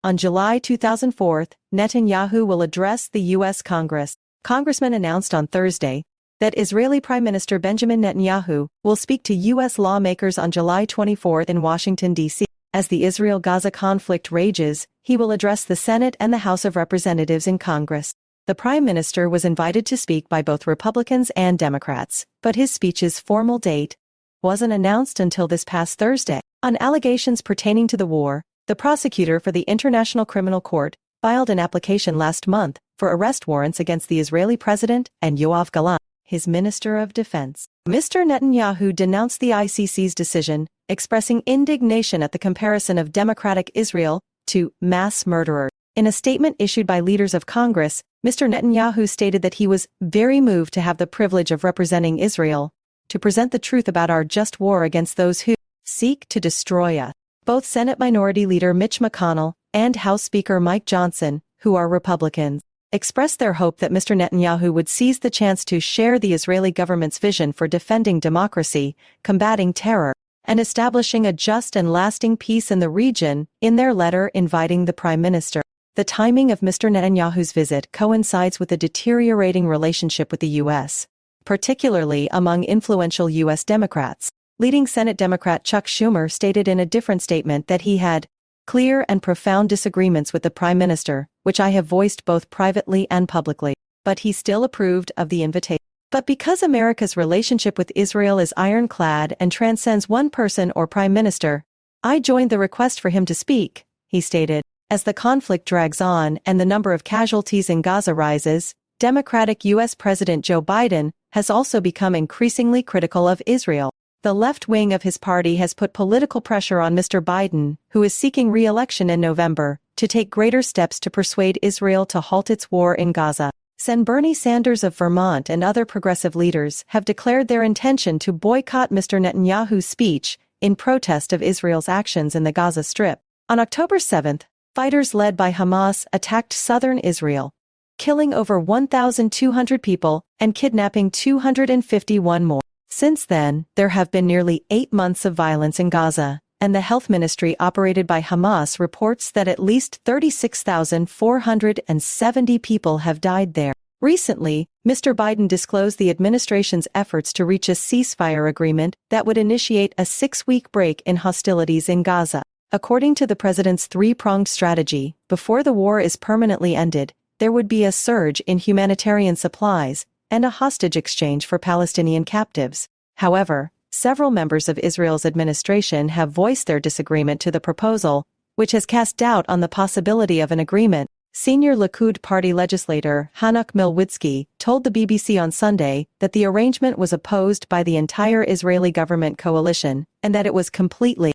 On July 2004, Netanyahu will address the U.S. Congress. Congressmen announced on Thursday that Israeli Prime Minister Benjamin Netanyahu will speak to U.S. lawmakers on July 24 in Washington, D.C. As the Israel-Gaza conflict rages, he will address the Senate and the House of Representatives in Congress. The Prime Minister was invited to speak by both Republicans and Democrats, but his speech's formal date wasn't announced until this past Thursday. On allegations pertaining to the war, the prosecutor for the International Criminal Court filed an application last month for arrest warrants against the Israeli president and Yoav Galant, his Minister of Defense. Mr. Netanyahu denounced the ICC's decision, expressing indignation at the comparison of democratic Israel to mass murderers. In a statement issued by leaders of Congress, Mr. Netanyahu stated that he was very moved to have the privilege of representing Israel, to present the truth about our just war against those who seek to destroy us. Both Senate Minority Leader Mitch McConnell and House Speaker Mike Johnson, who are Republicans, expressed their hope that Mr. Netanyahu would seize the chance to share the Israeli government's vision for defending democracy, combating terror, and establishing a just and lasting peace in the region, in their letter inviting the Prime Minister. The timing of Mr. Netanyahu's visit coincides with a deteriorating relationship with the U.S., particularly among influential U.S. Democrats. Leading Senate Democrat Chuck Schumer stated in a different statement that he had clear and profound disagreements with the Prime Minister, which I have voiced both privately and publicly, but he still approved of the invitation. But because America's relationship with Israel is ironclad and transcends one person or Prime Minister, I joined the request for him to speak, he stated. As the conflict drags on and the number of casualties in Gaza rises, Democratic U.S. President Joe Biden has also become increasingly critical of Israel. The left wing of his party has put political pressure on Mr. Biden, who is seeking re-election in November, to take greater steps to persuade Israel to halt its war in Gaza. Sen. Bernie Sanders of Vermont and other progressive leaders have declared their intention to boycott Mr. Netanyahu's speech in protest of Israel's actions in the Gaza Strip. On October 7, fighters led by Hamas attacked southern Israel, killing over 1,200 people and kidnapping 251 more. Since then, there have been nearly 8 months of violence in Gaza, and the health ministry operated by Hamas reports that at least 36,470 people have died there. Recently, Mr. Biden disclosed the administration's efforts to reach a ceasefire agreement that would initiate a 6-week break in hostilities in Gaza. According to the president's three-pronged strategy, before the war is permanently ended, there would be a surge in humanitarian supplies and a hostage exchange for Palestinian captives. However, several members of Israel's administration have voiced their disagreement to the proposal, which has cast doubt on the possibility of an agreement. Senior Likud Party legislator Hanuk Milwitsky told the BBC on Sunday that the arrangement was opposed by the entire Israeli government coalition and that it was completely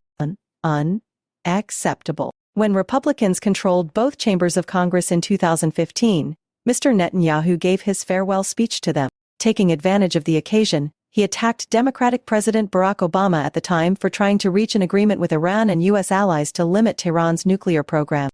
unacceptable. When Republicans controlled both chambers of Congress in 2015, Mr. Netanyahu gave his farewell speech to them. Taking advantage of the occasion, he attacked Democratic President Barack Obama at the time for trying to reach an agreement with Iran and U.S. allies to limit Tehran's nuclear program.